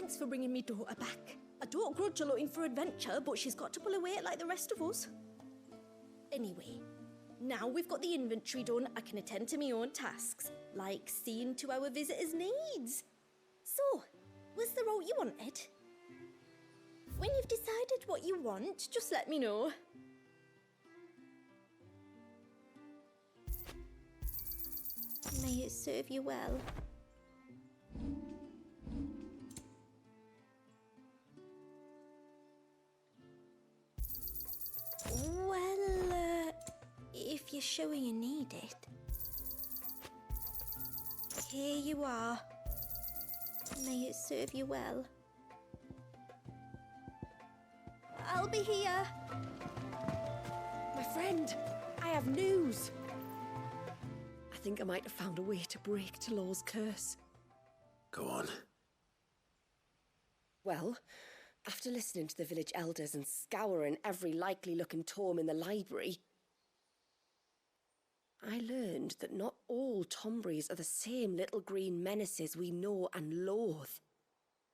thanks for bringing me daughter back. I don't grudge her looking for adventure, but she's got to pull her weight like the rest of us. Anyway, now we've got the inventory done, I can attend to my own tasks, like seeing to our visitors' needs. So, was the route you wanted? When you've decided what you want, just let me know. May it serve you well. Well, if you're sure you need it. Here you are. May it serve you well. I'll be here. My friend, I have news. I think I might have found a way to break Talor's curse. Go on. Well, after listening to the village elders and scouring every likely-looking tome in the library, I learned that not all Tombries are the same little green menaces we know and loathe.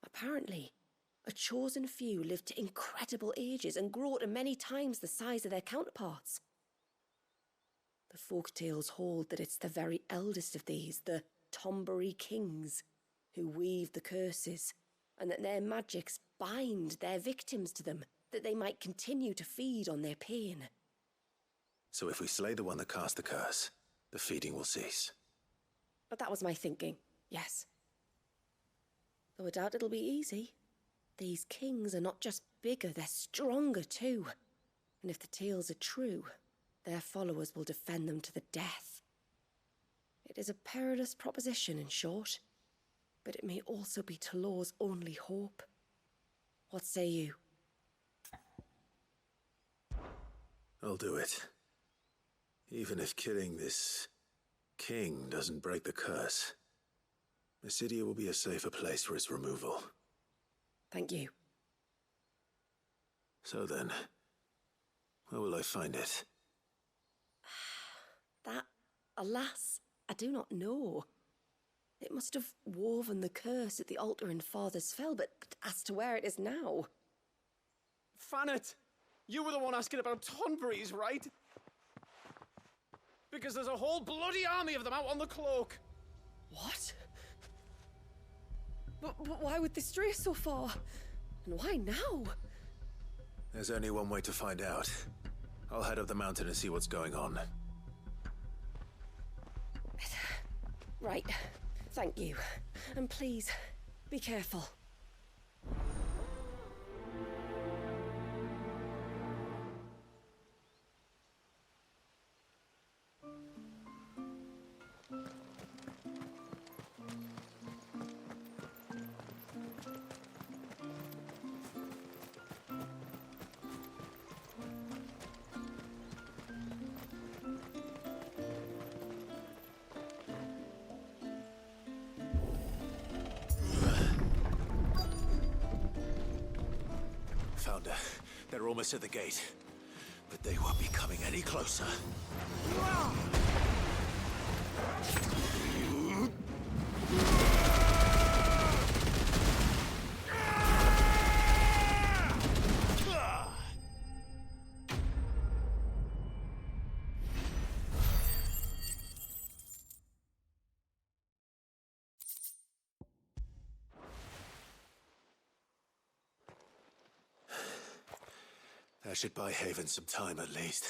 Apparently, a chosen few live to incredible ages and grow to many times the size of their counterparts. The folktales hold that it's the very eldest of these, the Tombury kings, who weave the curses, and that their magics bind their victims to them, that they might continue to feed on their pain. So if we slay the one that cast the curse, the feeding will cease. But that was my thinking, yes. Though I doubt it'll be easy. These kings are not just bigger, they're stronger too. And if the tales are true, their followers will defend them to the death. It is a perilous proposition, in short, but it may also be Talor's only hope. What say you? I'll do it. Even if killing this king doesn't break the curse, Mysidia will be a safer place for its removal. Thank you. So then, where will I find it? That, alas, I do not know. It must have woven the curse at the altar in Father's Fell, but as to where it is now... Fanet! You were the one asking about Tonburies, right? Because there's a whole bloody army of them out on the cloak. What? But why would they stray so far? And why now? There's only one way to find out. I'll head up the mountain and see what's going on. Right. Thank you. And please, be careful. Found her. They're almost at the gate. But they won't be coming any closer. That should buy Haven some time at least.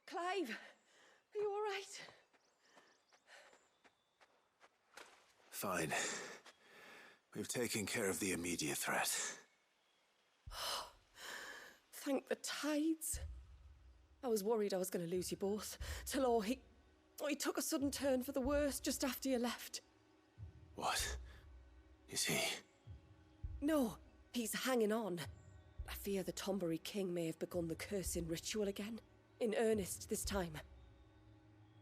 Clive, are you all right? Fine. We've taken care of the immediate threat. Thank the tides. I was worried I was going to lose you both. Talor, he took a sudden turn for the worse just after you left. What? Is he? No, he's hanging on. I fear the Tombury king may have begun the cursing ritual again. In earnest this time.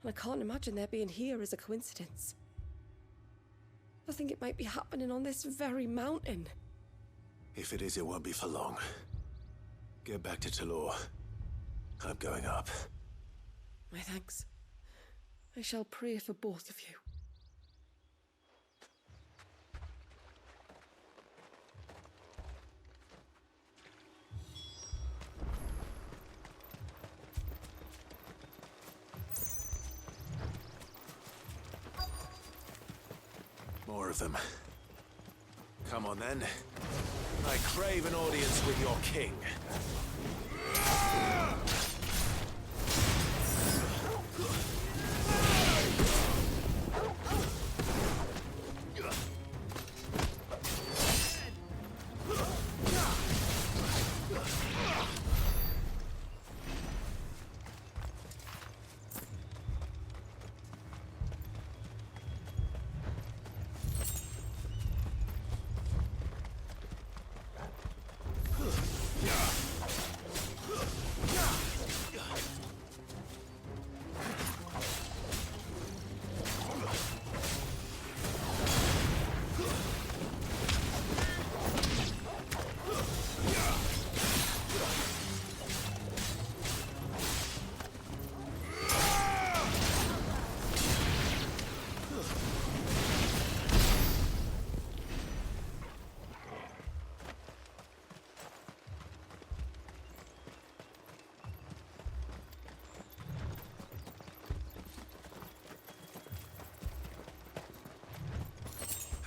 And I can't imagine their being here as a coincidence. I think it might be happening on this very mountain. If it is, it won't be for long. Get back to Talor. I'm going up. My thanks. I shall pray for both of you. More of them. Come on then. I crave an audience with your king.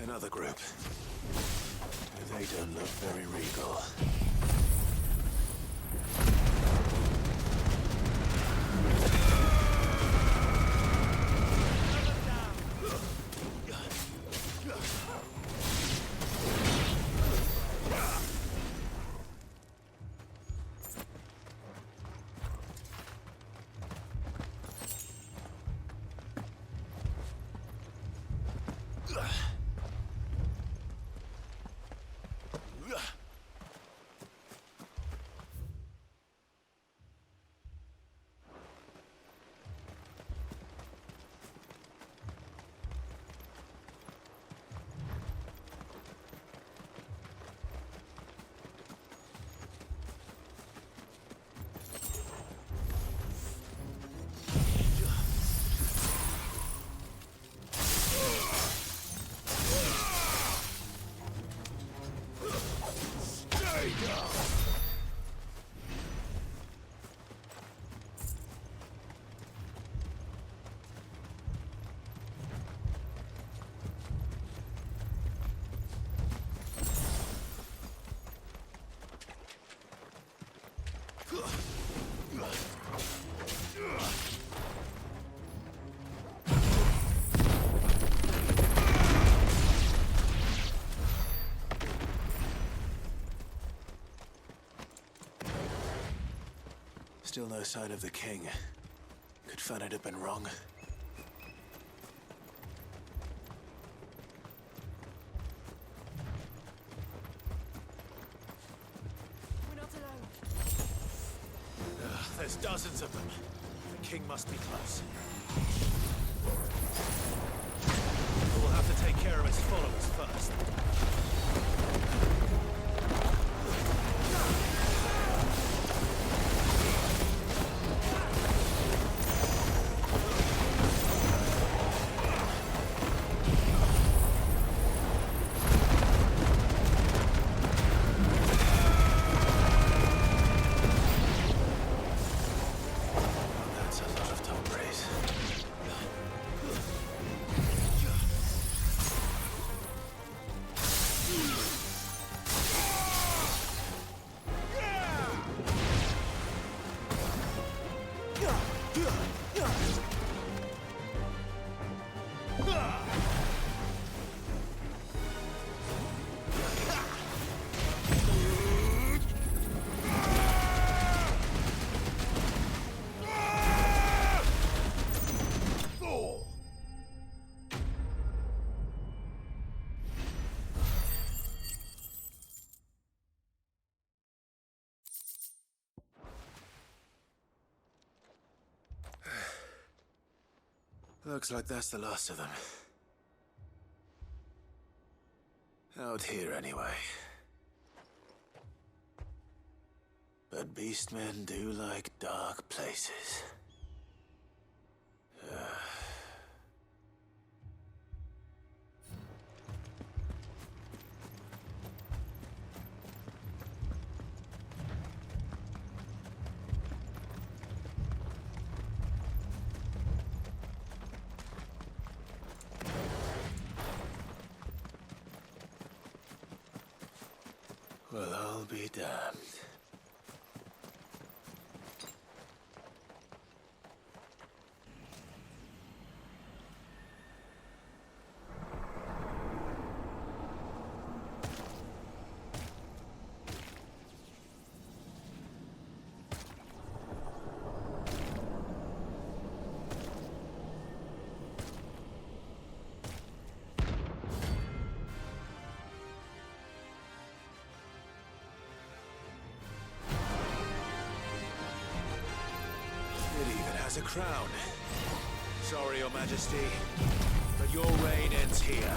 Another group. They don't look very regal. Still no sign of the king. Could Fanit have been wrong? We're not alone. There's dozens of them. The king must be close. We'll have to take care of his followers first. That's a lot of Tombrays. Looks like that's the last of them. Out here, anyway. But beastmen do like dark places. Well, I'll be damned. It even has a crown. Sorry, Your Majesty, but your reign ends here.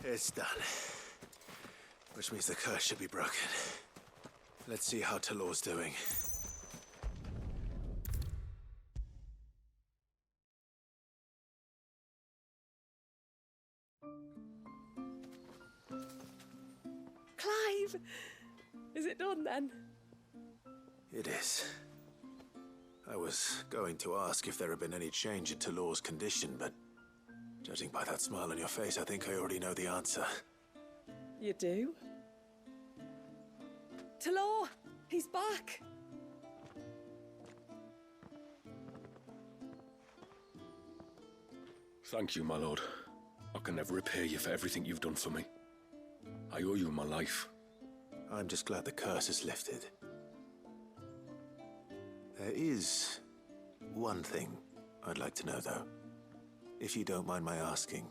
It's done. Which means the curse should be broken. Let's see how Talor's doing. Clive! Is it done then? It is. I was going to ask if there had been any change in Talor's condition, but judging by that smile on your face, I think I already know the answer. You do? Talor! He's back! Thank you, my lord. I can never repay you for everything you've done for me. I owe you my life. I'm just glad the curse is lifted. There is one thing I'd like to know, though. If you don't mind my asking.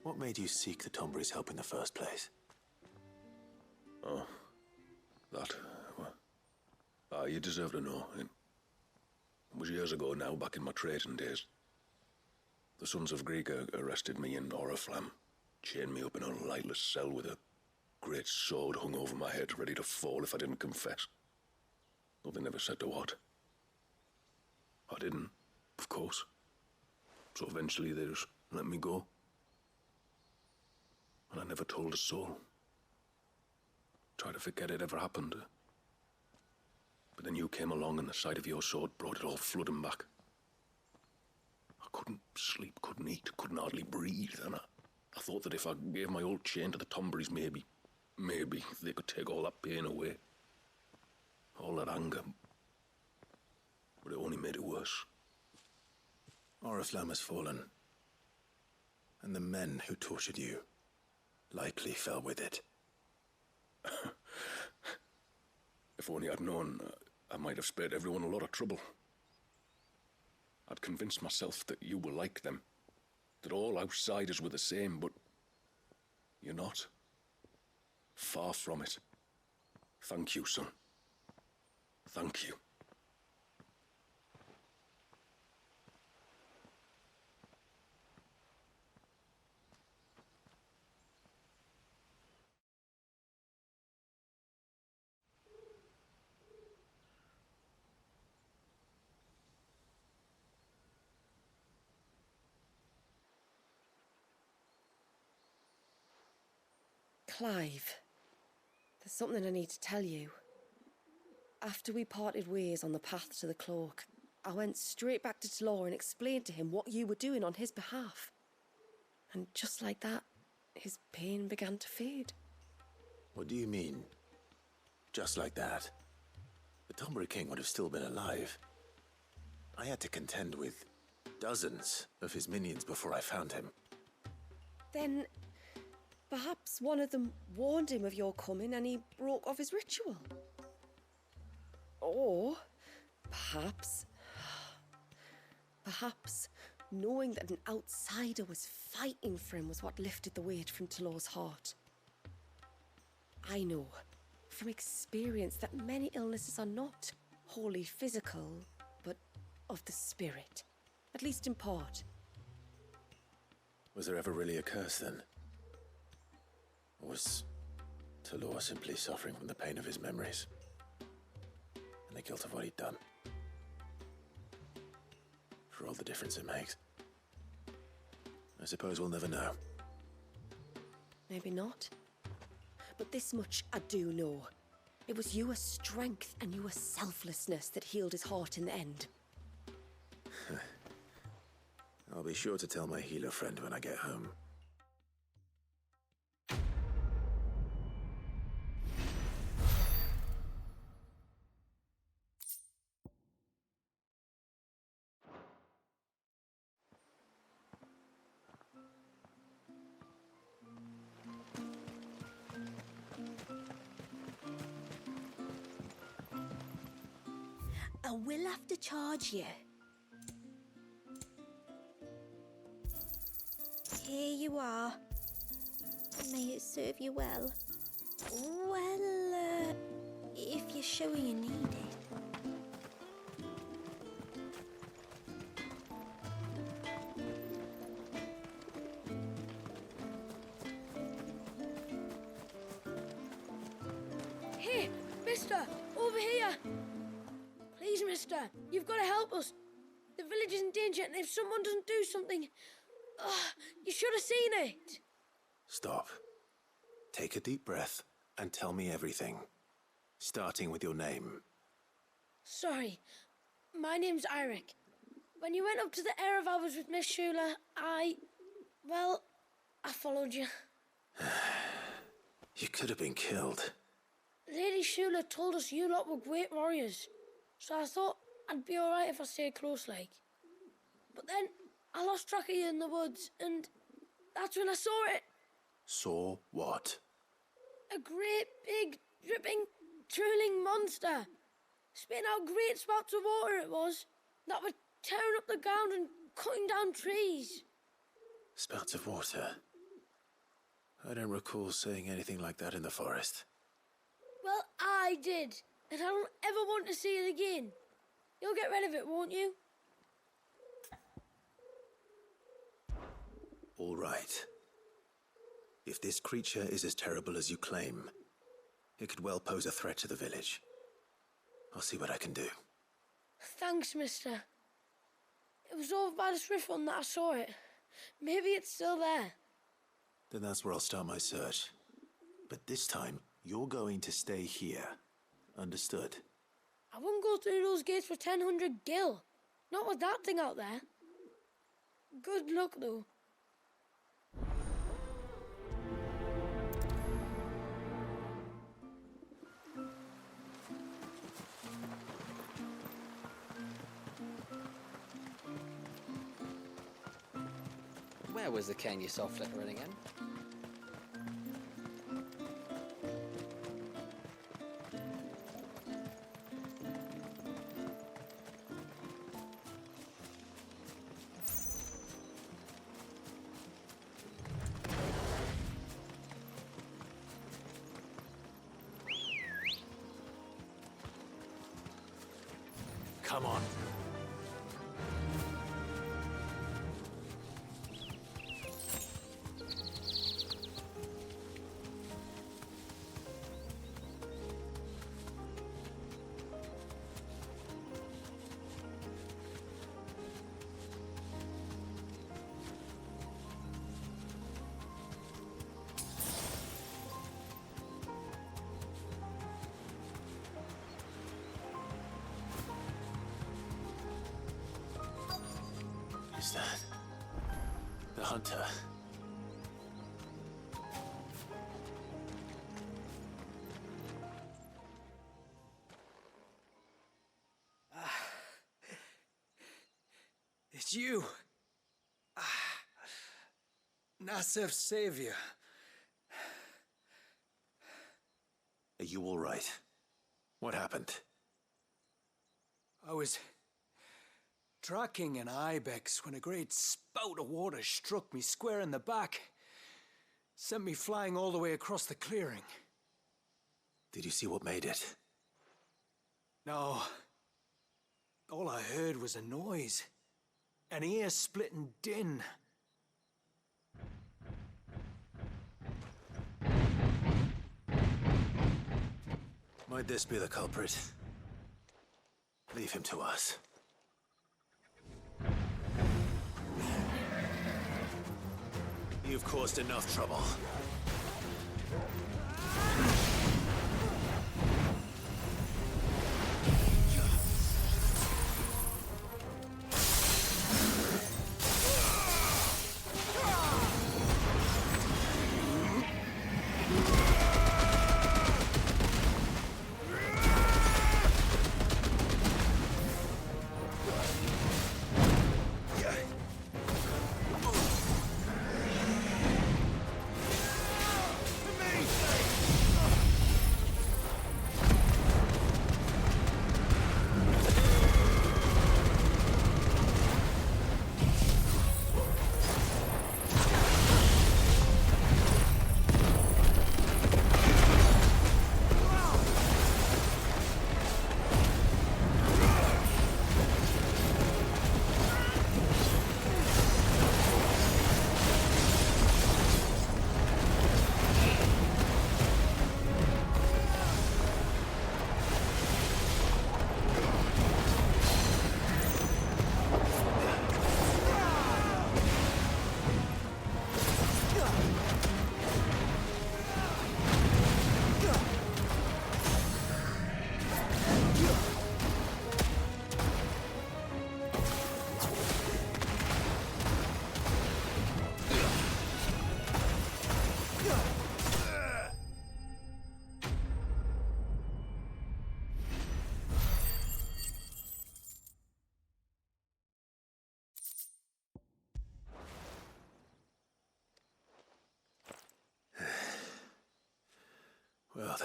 What made you seek the Tombry's help in the first place? Oh, that, well, you deserve to know. It was years ago now, back in my trading days. The Sons of Greek arrested me in Oriflamme, chained me up in a lightless cell with a great sword hung over my head, ready to fall if I didn't confess. Though they never said to what. I didn't, of course. So eventually they just let me go. And I never told a soul. Tried to forget it ever happened. But then you came along and the sight of your sword brought it all flooding back. I couldn't sleep, couldn't eat, couldn't hardly breathe, and I thought that if I gave my old chain to the Tombrys, maybe they could take all that pain away. All that anger. But it only made it worse. Oriflamme has fallen. And the men who tortured you likely fell with it. If only I'd known, I might have spared everyone a lot of trouble. I'd convinced myself that you were like them, that all outsiders were the same, but you're not. Far from it. Thank you, son. Thank you. Clive, there's something I need to tell you. After we parted ways on the path to the cloak, I went straight back to Talor and explained to him what you were doing on his behalf. And just like that, his pain began to fade. What do you mean? Just like that? The Tombry King would have still been alive. I had to contend with dozens of his minions before I found him. Then perhaps one of them warned him of your coming and he broke off his ritual. Or perhaps knowing that an outsider was fighting for him was what lifted the weight from Talor's heart. I know from experience that many illnesses are not wholly physical, but of the spirit, at least in part. Was there ever really a curse then? Or was Talor simply suffering from the pain of his memories? And the guilt of what he'd done? For all the difference it makes. I suppose we'll never know. Maybe not. But this much I do know. It was your strength and your selflessness that healed his heart in the end. I'll be sure to tell my healer friend when I get home. will have to charge you. Here you are. May it serve you well. Well, if you're sure you need it. Hey, mister, over here. Please, mister, you've got to help us. The village is in danger, and if someone doesn't do something... you should have seen it. Stop. Take a deep breath and tell me everything. Starting with your name. Sorry, my name's Eirik. When you went up to the Erevalvers with Miss Shula, I followed you. You could have been killed. Lady Shula told us you lot were great warriors, so I thought I'd be alright if I stayed close like. But then I lost track of you in the woods, and that's when I saw it. Saw what? A great, big, dripping, drooling monster. Spitting out great spouts of water it was, that were tearing up the ground and cutting down trees. Spouts of water? I don't recall seeing anything like that in the forest. Well, I did, and I don't ever want to see it again. You'll get rid of it, won't you? All right. If this creature is as terrible as you claim, it could well pose a threat to the village. I'll see what I can do. Thanks, mister. It was over by the Swift one that I saw it. Maybe it's still there. Then that's where I'll start my search. But this time, you're going to stay here. Understood? I wouldn't go through those gates for 1,000 gil. Not with that thing out there. Good luck, though. Where was the cane you saw flickering again? Come on. Is that the hunter? It's you. Nasef's savior. Are you all right? What happened? I was tracking an ibex when a great spout of water struck me square in the back. Sent me flying all the way across the clearing. Did you see what made it? No. All I heard was a noise. An ear-splitting din. Might this be the culprit? Leave him to us. You've caused enough trouble.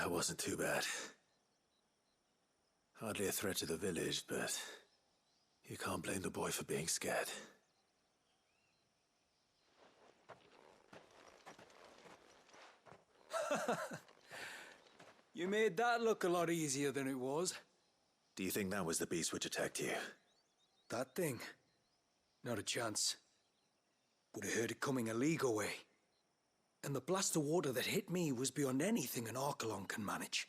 that wasn't too bad. Hardly a threat to the village, but you can't blame the boy for being scared. You made that look a lot easier than it was. Do you think that was the beast which attacked you? That thing? Not a chance. Would have heard it coming a league away. And the blast of water that hit me was beyond anything an Archelon can manage.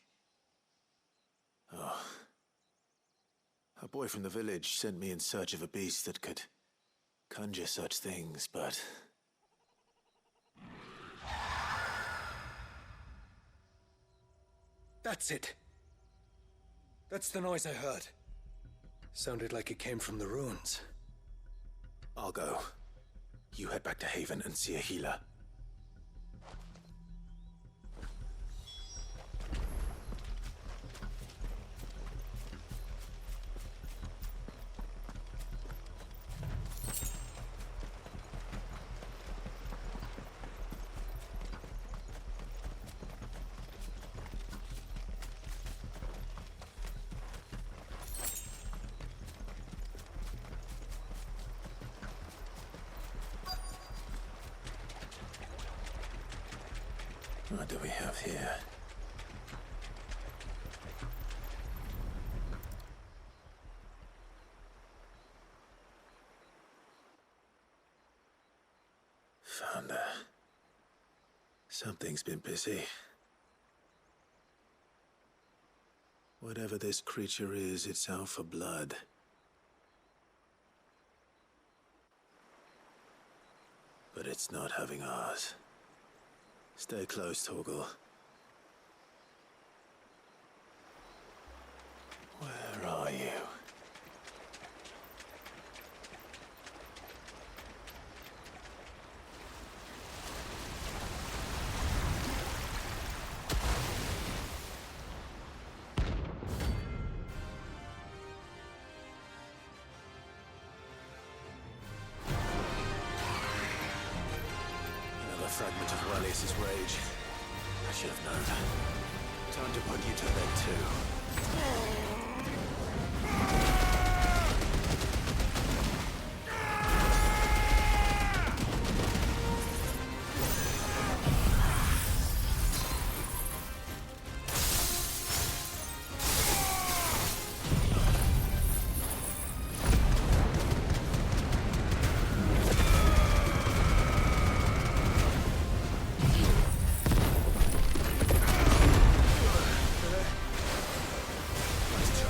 Oh. A boy from the village sent me in search of a beast that could conjure such things, but... That's it. That's the noise I heard. Sounded like it came from the ruins. I'll go. You head back to Haven and see a healer. What do we have here? Found her. Something's been busy. Whatever this creature is, it's out for blood. But it's not having ours. Stay close, Torgal. Where are you? Another fragment of Walius' rage. I should have known. Time to put you to bed too. Nice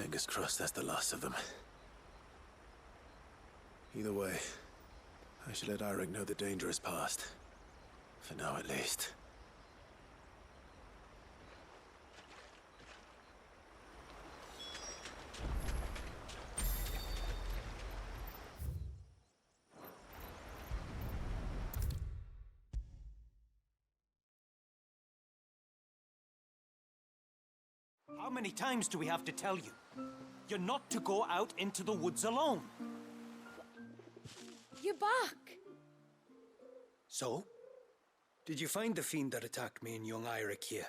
Fingers crossed that's the last of them. Either way, I should let Eirik know the danger is past. For now, at least. How many times do we have to tell you? You're not to go out into the woods alone. You're back. So? Did you find the fiend that attacked me and young Eirik here?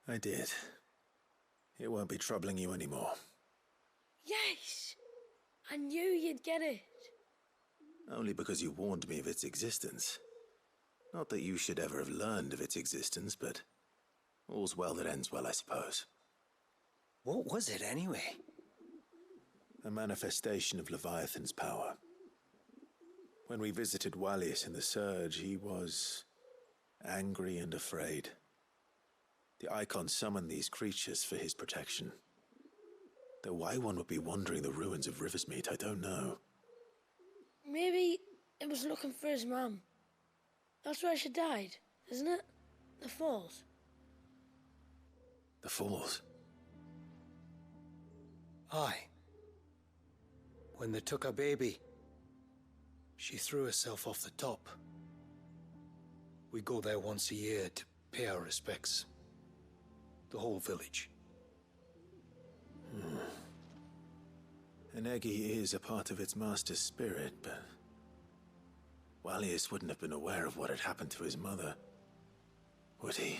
I did. It won't be troubling you anymore. Yes. I knew you'd get it. Only because you warned me of its existence. Not that you should ever have learned of its existence, but all's well that ends well, I suppose. What was it anyway? A manifestation of Leviathan's power. When we visited Wallius in the Surge, he was angry and afraid. The Icon summoned these creatures for his protection. Though why one would be wandering the ruins of Riversmeet, I don't know. Maybe it was looking for his mum. That's where she died, isn't it? The Falls. The Falls? Aye. When they took her baby, she threw herself off the top. We go there once a year to pay our respects. The whole village. An Eggy is a part of its master's spirit, but Wallius wouldn't have been aware of what had happened to his mother, would he?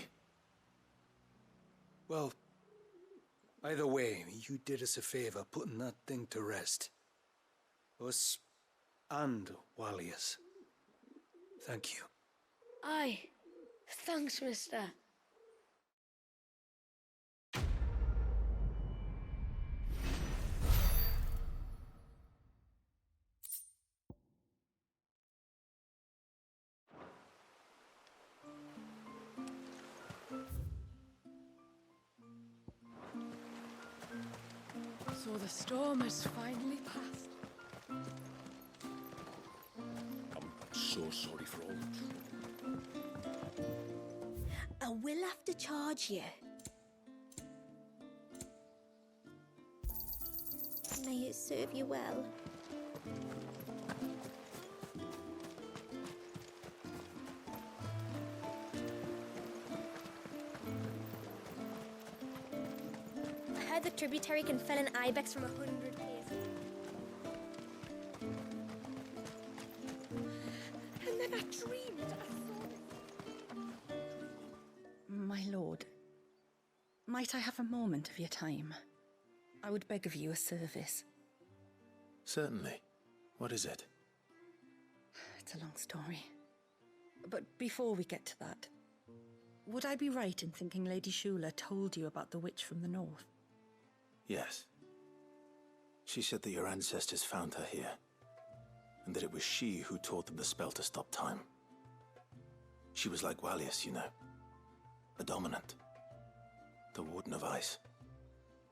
Well, either way, you did us a favor putting that thing to rest. Us and Wallius. Thank you. Aye. Thanks, mister. So the storm has finally passed. I'm so sorry for all the trouble. I will have to charge you. May it serve you well. I heard the tributary can fell an ibex from 100 paces. And then I dreamed I saw... My lord, might I have a moment of your time? I would beg of you a service. Certainly. What is it? It's a long story. But before we get to that, would I be right in thinking Lady Shula told you about the witch from the north? Yes. She said that your ancestors found her here, and that it was she who taught them the spell to stop time. She was like Wallius, you know. A dominant. The Warden of Ice.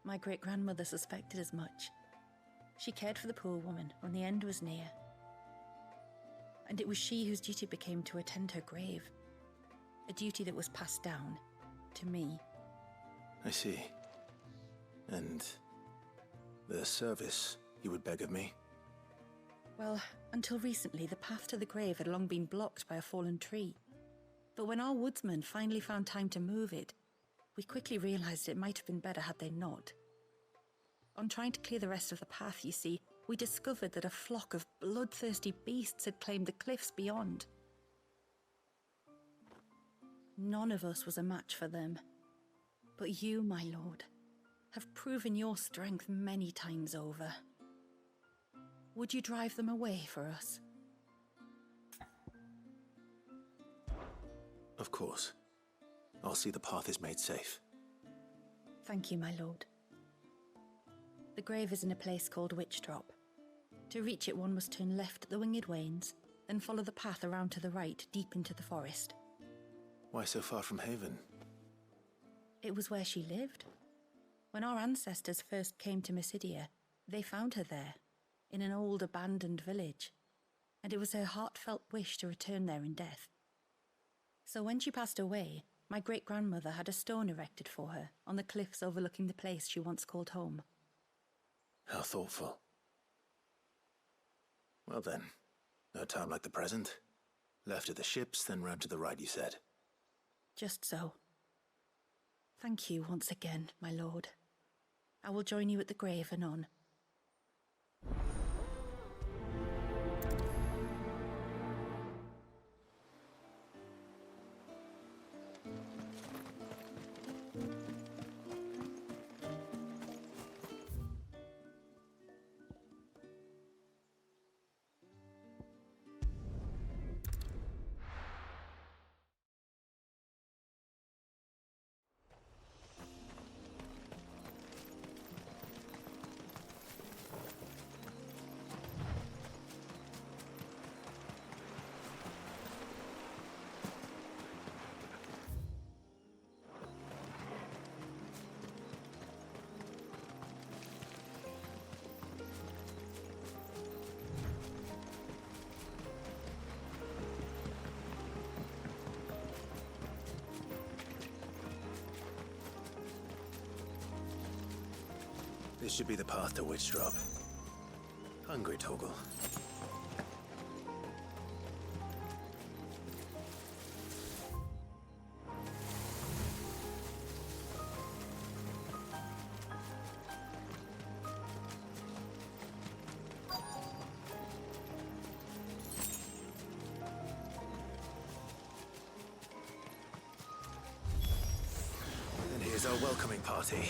My great-grandmother suspected as much. She cared for the poor woman when the end was near. And it was she whose duty became to attend her grave. A duty that was passed down to me. I see. And the service you would beg of me? Well, until recently, the path to the grave had long been blocked by a fallen tree. But when our woodsmen finally found time to move it, we quickly realized it might have been better had they not. On trying to clear the rest of the path, you see, we discovered that a flock of bloodthirsty beasts had claimed the cliffs beyond. None of us was a match for them. But you, my lord, have proven your strength many times over. Would you drive them away for us? Of course. I'll see the path is made safe. Thank you, my lord. The grave is in a place called Witchdrop. To reach it, one must turn left at the Winged Wains, then follow the path around to the right, deep into the forest. Why so far from Haven? It was where she lived. When our ancestors first came to Mysidia, they found her there, in an old abandoned village, and it was her heartfelt wish to return there in death. So when she passed away, my great-grandmother had a stone erected for her on the cliffs overlooking the place she once called home. How thoughtful. Well then, no time like the present. Left at the ships, then round to the right, you said. Just so. Thank you once again, my lord. I will join you at the grave anon. This should be the path to Witchdrop. Hungry, Toggle. And here's our welcoming party.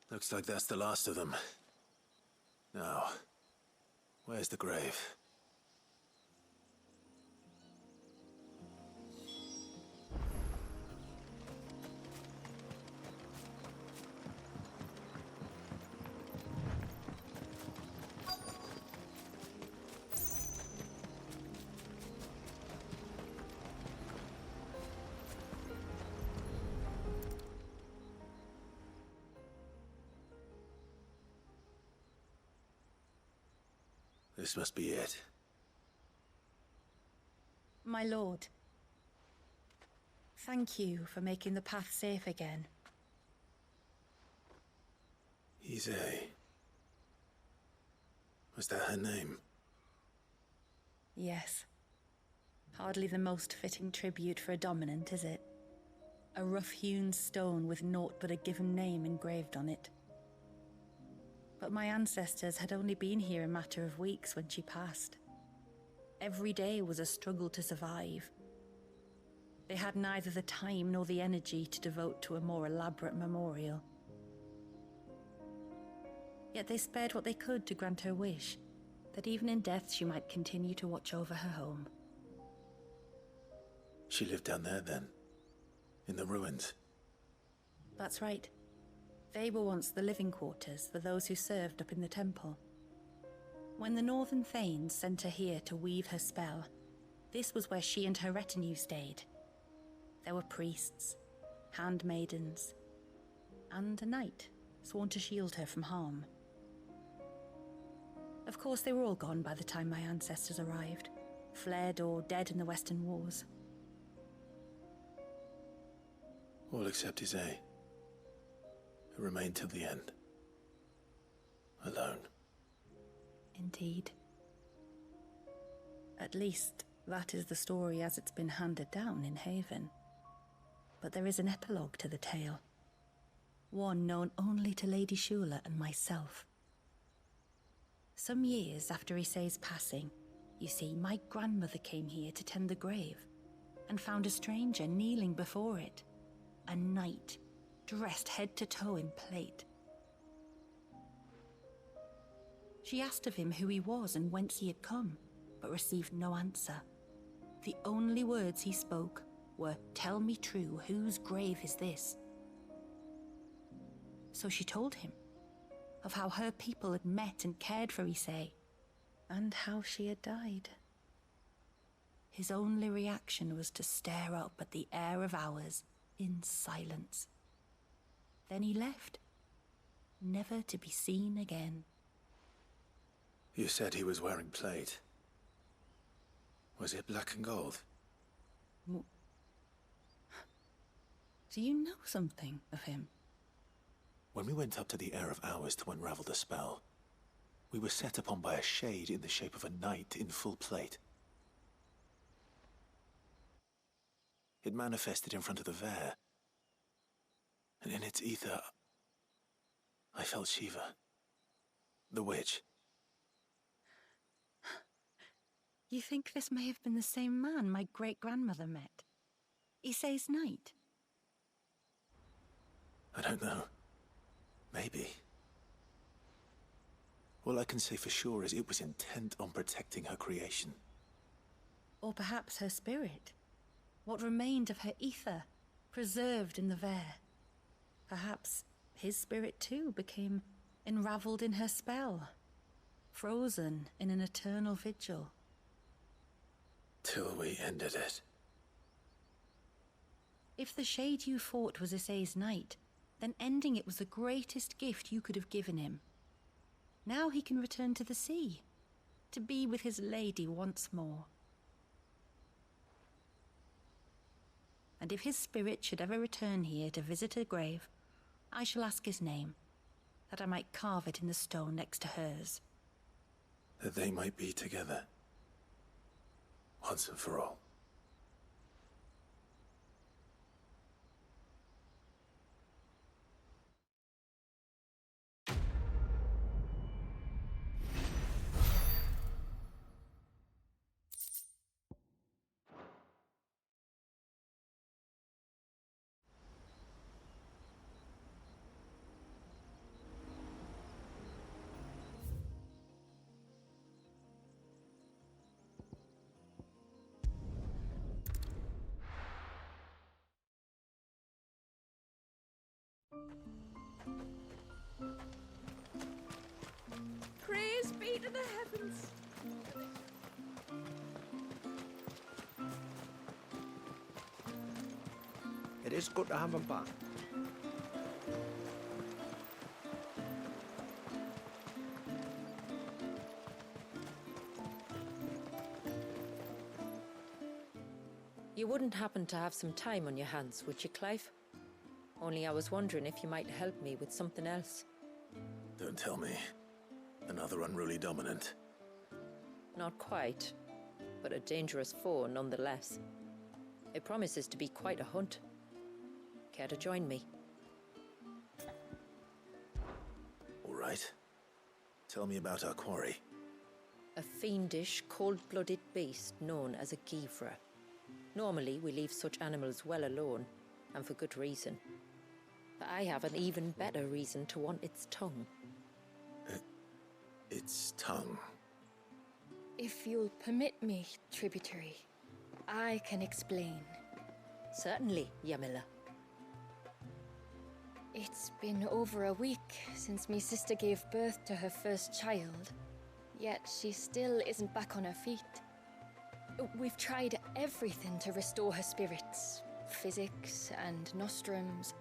Looks like that's the last of them. Now, where's the grave? This must be it. My lord, thank you for making the path safe again. He's Was that her name? Yes. Hardly the most fitting tribute for a dominant, is it? A rough-hewn stone with naught but a given name engraved on it. But my ancestors had only been here a matter of weeks when she passed. Every day was a struggle to survive. They had neither the time nor the energy to devote to a more elaborate memorial. Yet they spared what they could to grant her wish, that even in death she might continue to watch over her home. She lived down there then? In the ruins? That's right. They were once the living quarters for those who served up in the temple. When the Northern Thanes sent her here to weave her spell, this was where she and her retinue stayed. There were priests, handmaidens, and a knight sworn to shield her from harm. Of course, they were all gone by the time my ancestors arrived, fled or dead in the Western Wars. All except Isay, who remained till the end. Alone. Indeed. At least, that is the story as it's been handed down in Haven. But there is an epilogue to the tale. One known only to Lady Shula and myself. Some years after Isay's passing, you see, my grandmother came here to tend the grave, and found a stranger kneeling before it. A knight, dressed head to toe in plate. She asked of him who he was and whence he had come, but received no answer. The only words he spoke were, "Tell me true, whose grave is this?" So she told him of how her people had met and cared for Isay, and how she had died. His only reaction was to stare up at the air of hours in silence. Then he left, never to be seen again. You said he was wearing plate. Was it black and gold? Do you know something of him? When we went up to the Air of Hours to unravel the spell, we were set upon by a shade in the shape of a knight in full plate. It manifested in front of the Vare, and in its ether, I felt Shiva, the witch. You think this may have been the same man my great-grandmother met? Isay's knight? I don't know. Maybe. All I can say for sure is it was intent on protecting her creation. Or perhaps her spirit? What remained of her ether, preserved in the Vare? Perhaps his spirit too became enraveled in her spell, frozen in an eternal vigil. Till we ended it. If the shade you fought was Isay's knight, then ending it was the greatest gift you could have given him. Now he can return to the sea, to be with his lady once more. And if his spirit should ever return here to visit her grave, I shall ask his name, that I might carve it in the stone next to hers. That they might be together. Once and for all. Praise be to the heavens. It is good to have him back. You wouldn't happen to have some time on your hands, would you, Clive? Only I was wondering if you might help me with something else. Don't tell me. Another unruly dominant. Not quite, but a dangerous foe nonetheless. It promises to be quite a hunt. Care to join me? All right. Tell me about our quarry. A fiendish, cold-blooded beast known as a Givra. Normally, we leave such animals well alone, and for good reason. But I have an even better reason to want its tongue. Its tongue. If you'll permit me, tributary, I can explain. Certainly, Yamila. It's been over a week since me sister gave birth to her first child, yet she still isn't back on her feet. We've tried everything to restore her spirits. Physics and nostrums,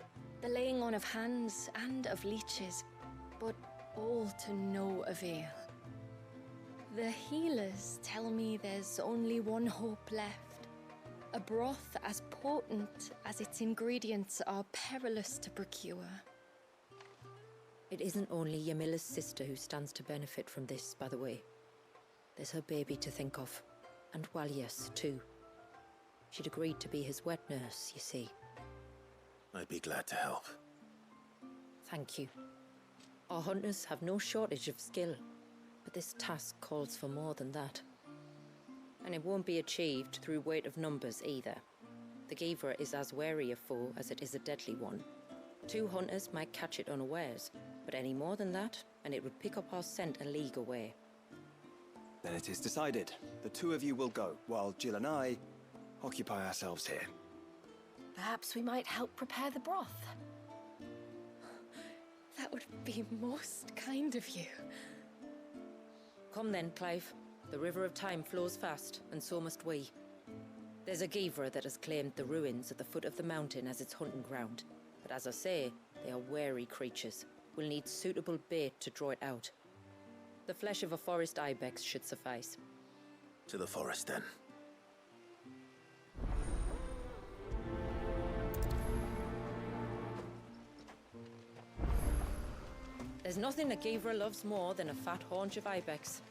the laying on of hands and of leeches, but all to no avail. The healers tell me there's only one hope left. A broth as potent as its ingredients are perilous to procure. It isn't only Yamila's sister who stands to benefit from this, by the way. There's her baby to think of, and Walias, too. She'd agreed to be his wet nurse, you see. I'd be glad to help. Thank you. Our hunters have no shortage of skill, but this task calls for more than that. And it won't be achieved through weight of numbers either. The Givra is as wary a foe as it is a deadly one. 2 hunters might catch it unawares, but any more than that, and it would pick up our scent a league away. Then it is decided. The 2 of you will go, while Jill and I occupy ourselves here. Perhaps we might help prepare the broth. That would be most kind of you. Come then, Clive. The river of time flows fast, and so must we. There's a Givra that has claimed the ruins at the foot of the mountain as its hunting ground. But as I say, they are wary creatures. We'll need suitable bait to draw it out. The flesh of a forest ibex should suffice. To the forest, then. There's nothing a Givra loves more than a fat haunch of ibex.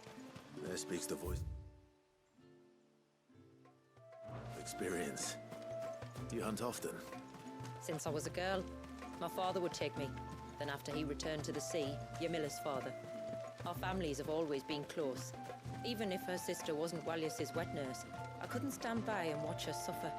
There speaks the voice. Experience. Do you hunt often? Since I was a girl, my father would take me. Then after he returned to the sea, Yamila's father. Our families have always been close. Even if her sister wasn't Walias's wet nurse, I couldn't stand by and watch her suffer.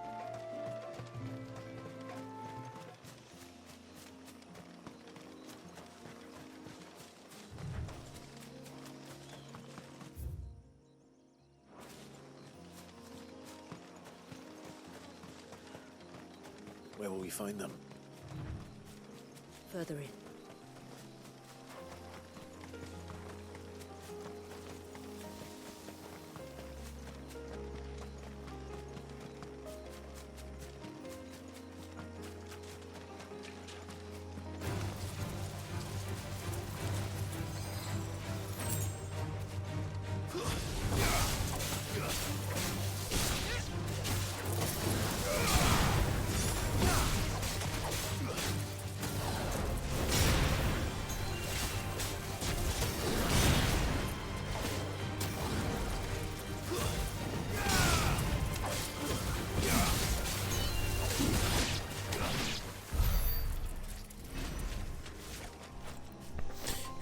Where will we find them? Further in.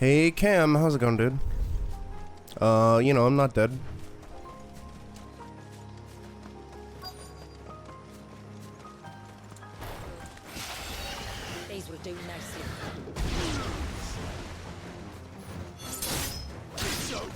Hey Cam, how's it going, dude? I'm not dead. These will do nicely. It's over.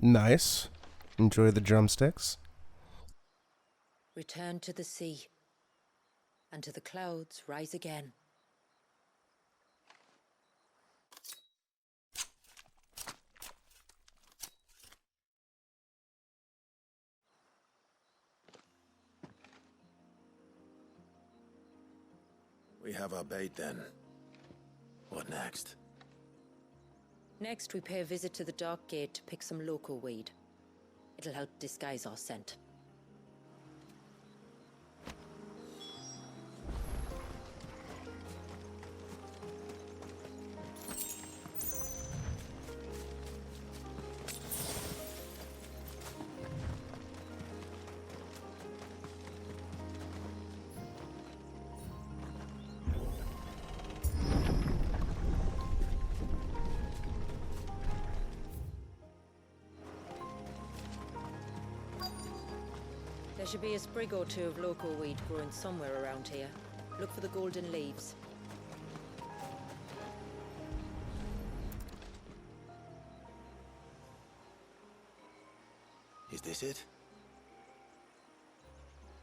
Nice. Enjoy the drumsticks. Return to the sea, and to the clouds rise again. We have our bait then. What next? Next, we pay a visit to the Dark Gate to pick some local weed. It'll help disguise our scent. There should be a sprig or two of local weed growing somewhere around here. Look for the golden leaves. Is this it?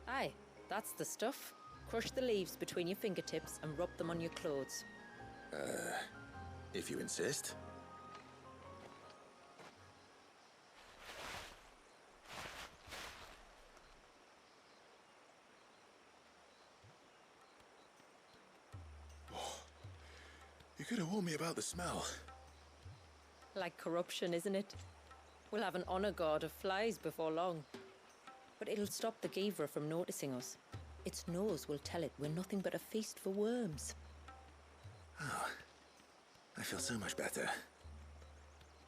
Aye, that's the stuff. Crush the leaves between your fingertips and rub them on your clothes. If you insist. You could have warned me about the smell. Like corruption, isn't it? We'll have an honor guard of flies before long. But it'll stop the Givra from noticing us. Its nose will tell it we're nothing but a feast for worms. Oh, I feel so much better.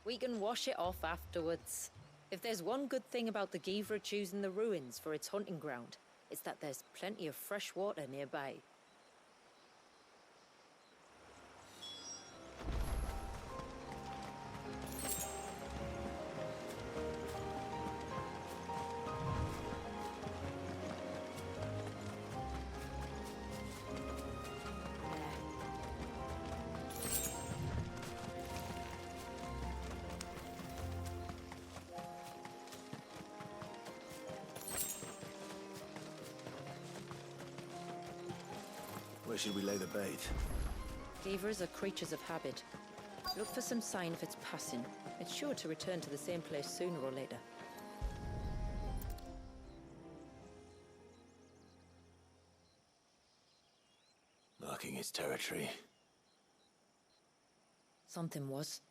We can wash it off afterwards. If there's one good thing about the Givra choosing the ruins for its hunting ground, it's that there's plenty of fresh water nearby. Where should we lay the bait? Givras are creatures of habit. Look for some sign of its passing. It's sure to return to the same place sooner or later. Marking its territory. Something was.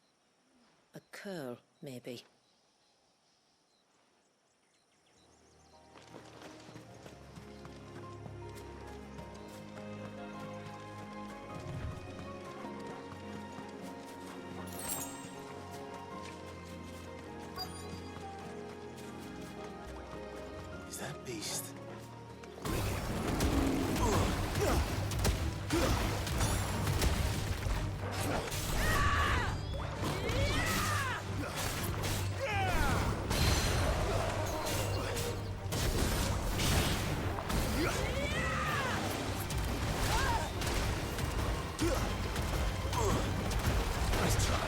A curl, maybe. Is that beast? Nice try.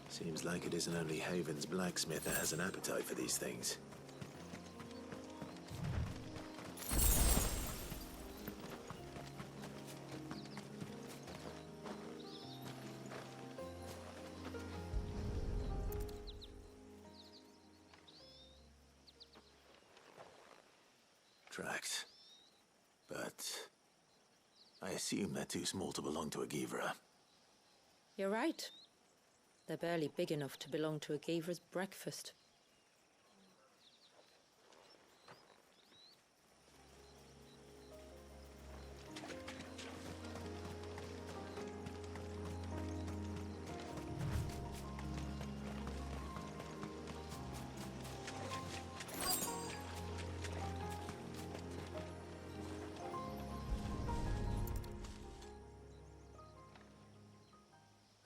Seems like it isn't only Haven's blacksmith that has an appetite for these things. Tracks. But I assume they're too small to belong to a Givra. You're right. They're barely big enough to belong to a Gaver's breakfast.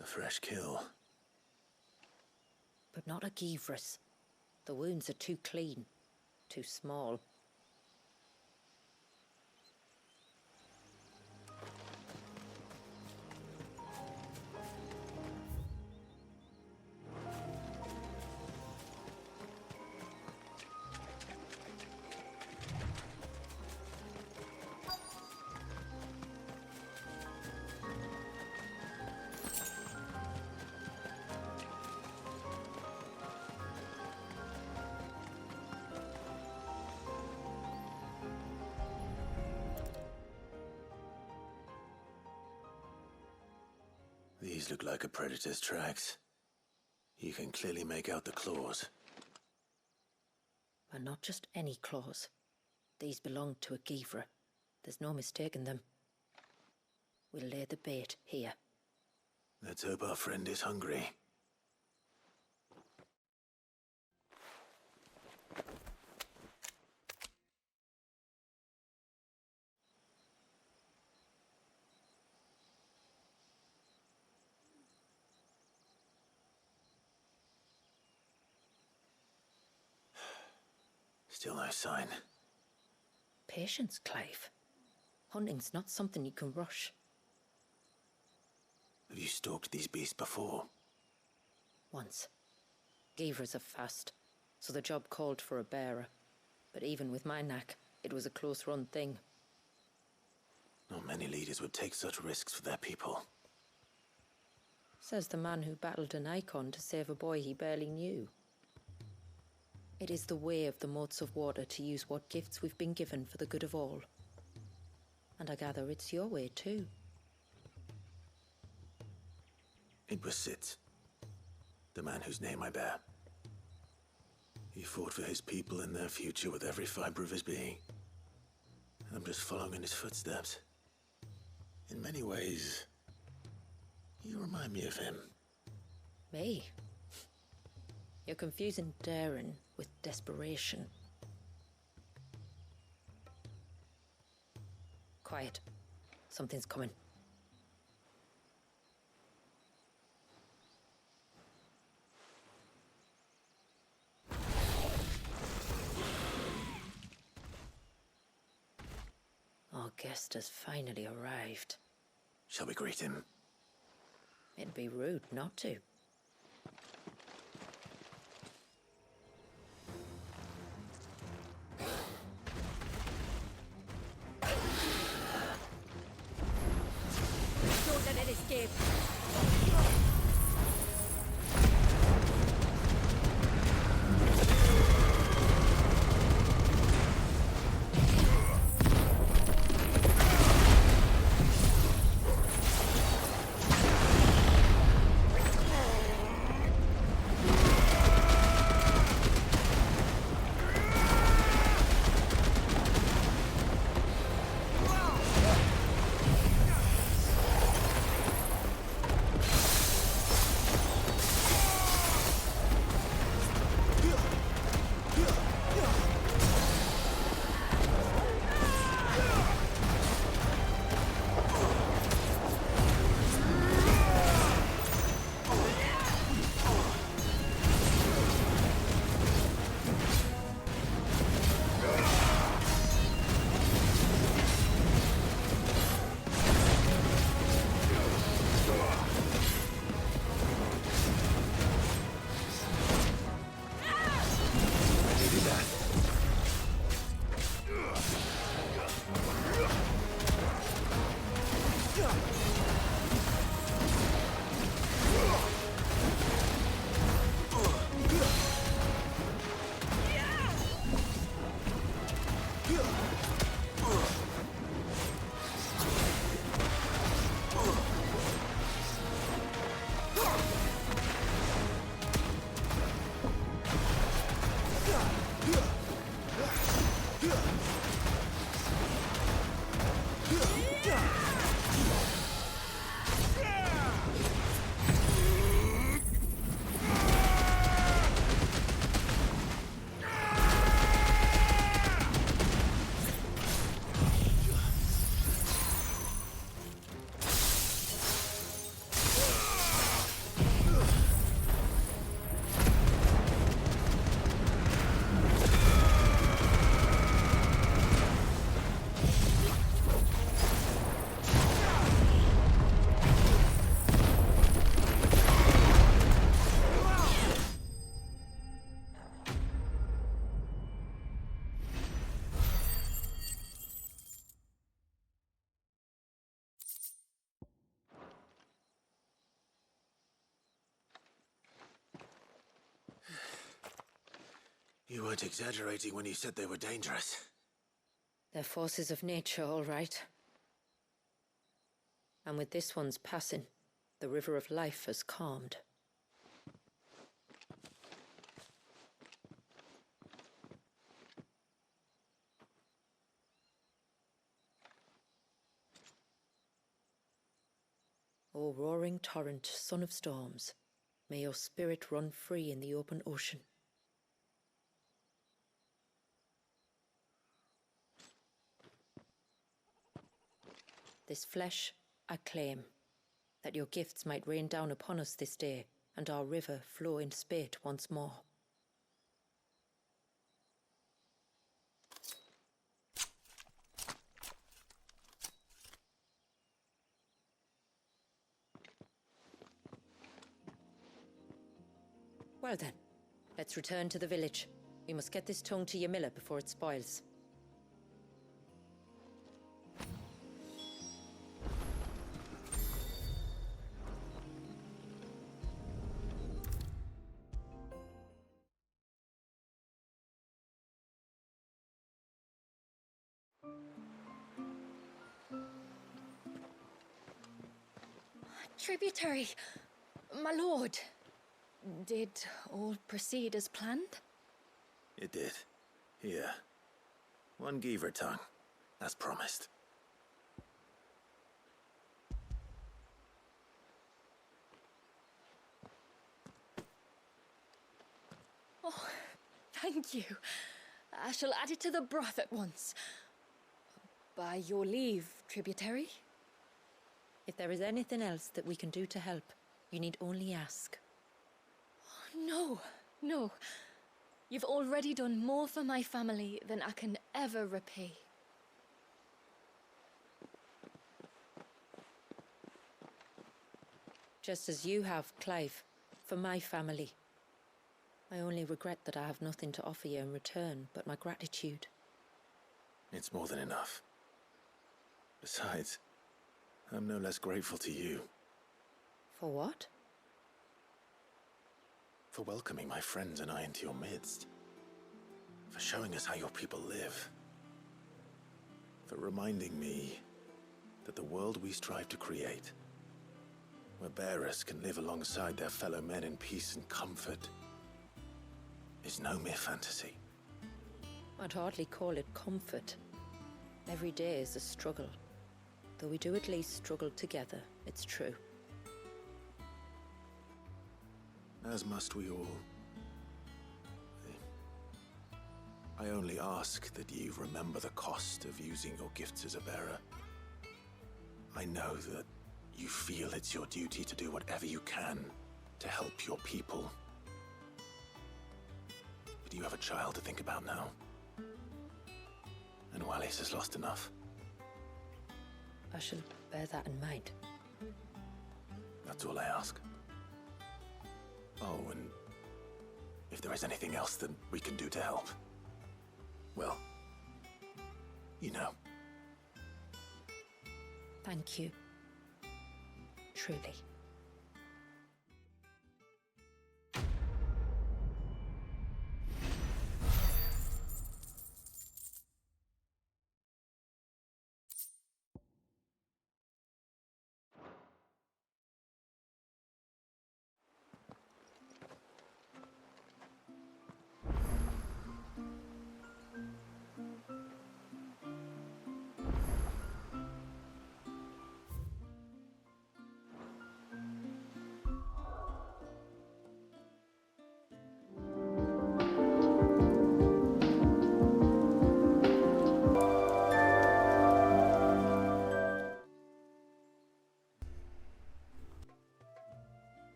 A fresh kill. But not a Givras. The wounds are too clean, too small. These look like a predator's tracks. You can clearly make out the claws. And not just any claws. These belong to a Givra. There's no mistaking them. We'll lay the bait here. Let's hope our friend is hungry. Still no sign. Patience, Clive. Hunting's not something you can rush. Have you stalked these beasts before? Once. Gavers are fast, so the job called for a bearer. But even with my knack, it was a close-run thing. Not many leaders would take such risks for their people. Says the man who battled an icon to save a boy he barely knew. It is the way of the moats of water to use what gifts we've been given for the good of all. And I gather it's your way too. It was Sid, the man whose name I bear. He fought for his people and their future with every fiber of his being. And I'm just following in his footsteps. In many ways, you remind me of him. Me? You're confusing daring with desperation. Quiet. Something's coming. Our guest has finally arrived. Shall we greet him? It'd be rude not to. Don't let it escape. You weren't exaggerating when you said they were dangerous. They're forces of nature, all right. And with this one's passing, the river of life has calmed. O roaring torrent, son of storms, may your spirit run free in the open ocean. This flesh I claim, that your gifts might rain down upon us this day, and our river flow in spate once more. Well then, let's return to the village. We must get this tongue to Yamila before it spoils. Tributary, my lord. Did all proceed as planned? It did. Here. One Geaver tongue, as promised. Oh, thank you. I shall add it to the broth at once. By your leave, tributary. If there is anything else that we can do to help, you need only ask. No, no. You've already done more for my family than I can ever repay. Just as you have, Clive, for my family. I only regret that I have nothing to offer you in return but my gratitude. It's more than enough. Besides, I'm no less grateful to you. For what? For welcoming my friends and I into your midst. For showing us how your people live. For reminding me that the world we strive to create, where bearers can live alongside their fellow men in peace and comfort, is no mere fantasy. I'd hardly call it comfort. Every day is a struggle. Though we do at least struggle together, it's true. As must we all. I only ask that you remember the cost of using your gifts as a bearer. I know that you feel it's your duty to do whatever you can to help your people. But you have a child to think about now. And Wallis has lost enough. I shall bear that in mind. That's all I ask. Oh, and if there is anything else that we can do to help, well, you know. Thank you. Truly.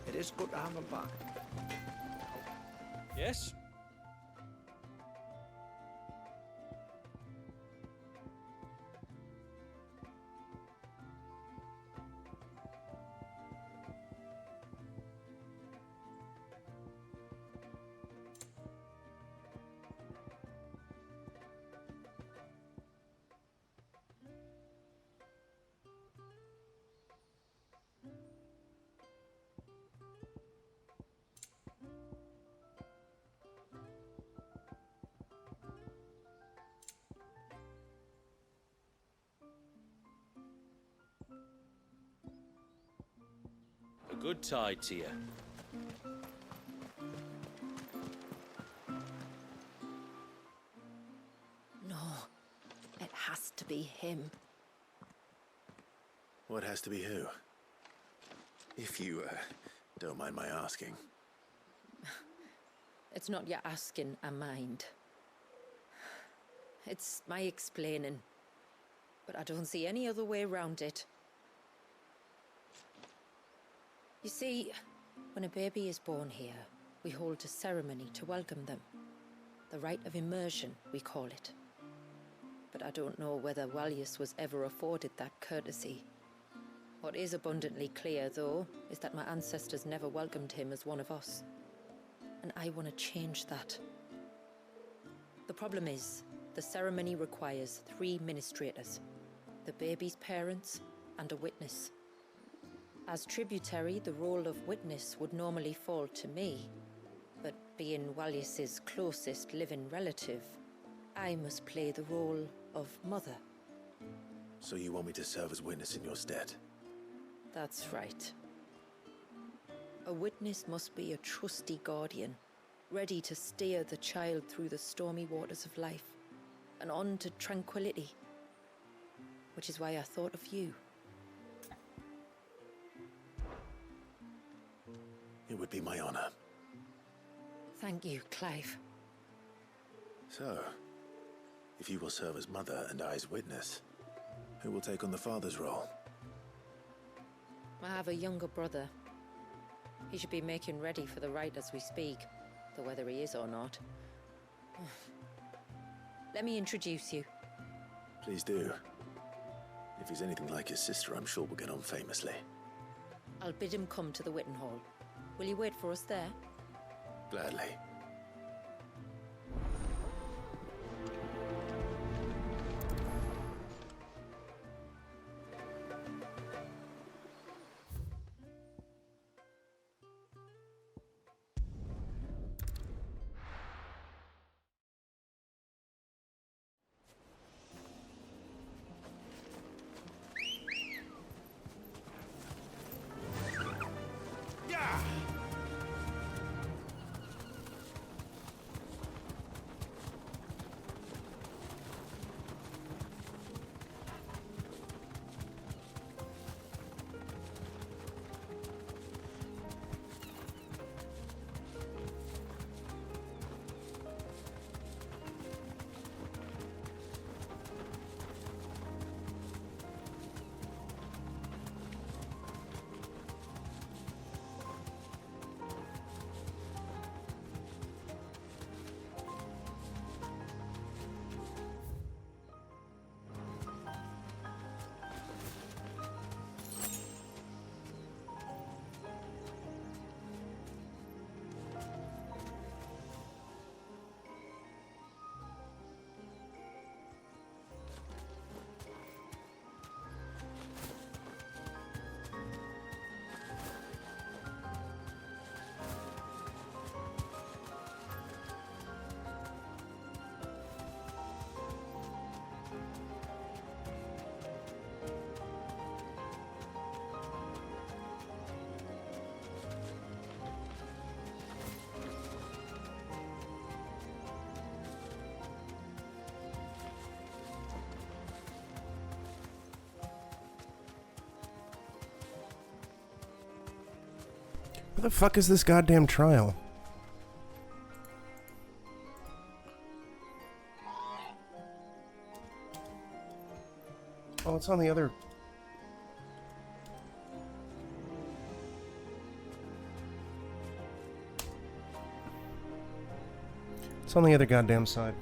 It is good to have him back. Yes? A good tide to you. No, it has to be him. What has to be who? If you, don't mind my asking. It's not your asking, I mind. It's my explaining. But I don't see any other way around it. You see, when a baby is born here, we hold a ceremony to welcome them. The rite of immersion, we call it. But I don't know whether Walius was ever afforded that courtesy. What is abundantly clear, though, is that my ancestors never welcomed him as one of us. And I want to change that. The problem is, the ceremony requires 3 ministrators, the baby's parents and a witness. As tributary, the role of witness would normally fall to me, but being Walius's closest living relative, I must play the role of mother. So you want me to serve as witness in your stead? That's right. A witness must be a trusty guardian, ready to steer the child through the stormy waters of life and on to tranquility. Which is why I thought of you. It would be my honor. Thank you, Clive. So, if you will serve as mother and I as witness, who will take on the father's role? I have a younger brother. He should be making ready for the rite as we speak, though whether he is or not. Let me introduce you. Please do. If he's anything like his sister, I'm sure we'll get on famously. I'll bid him come to the Witten Hall. Will you wait for us there? Gladly. Where the fuck is this goddamn trial? Oh, it's on the other... It's on the other goddamn side.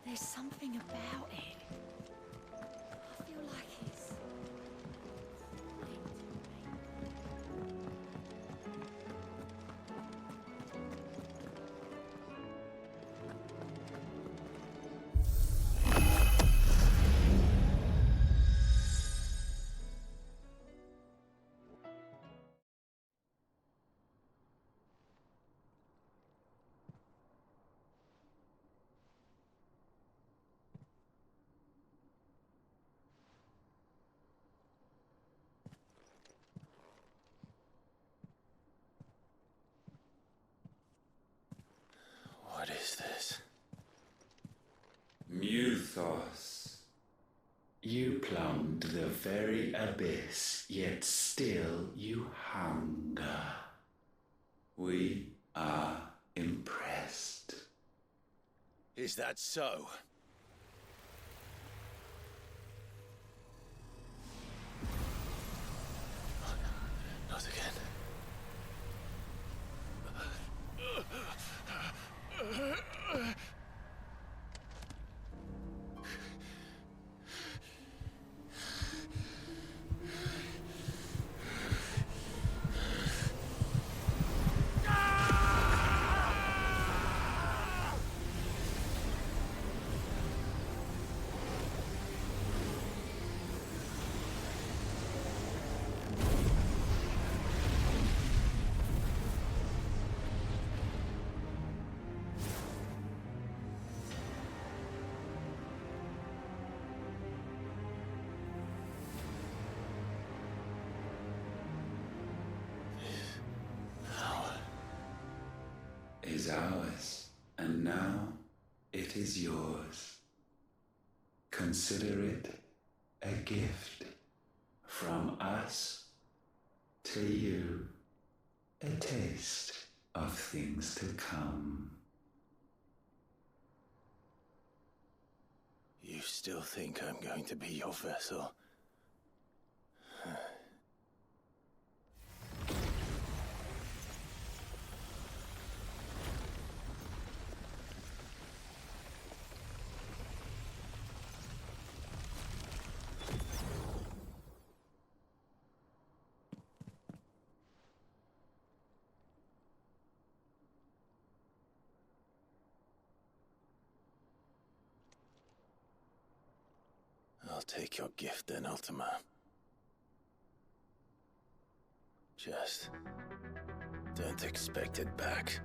There's something about it. I feel like it's... What is this? Muthos. You plumbed the very abyss, yet still you hunger. We are impressed. Is that so? Not again. Is ours, and now it is yours. Consider it a gift from us to you, a taste of things to come. You still think I'm going to be your vessel? I'll take your gift then, Ultima. Just don't expect it back.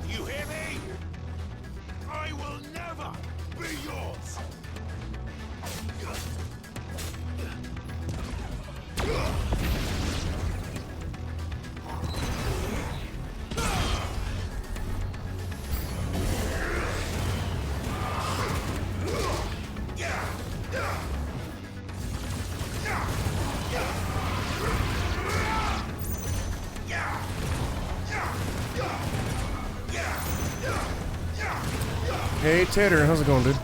You hear me? I will never be yours! Hey, Tater, how's it going, dude?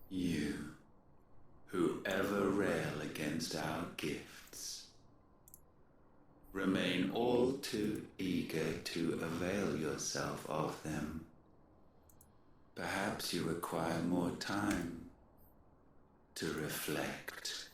You, who ever rail against our gifts, remain all too eager to avail yourself of them. Perhaps you require more time to reflect.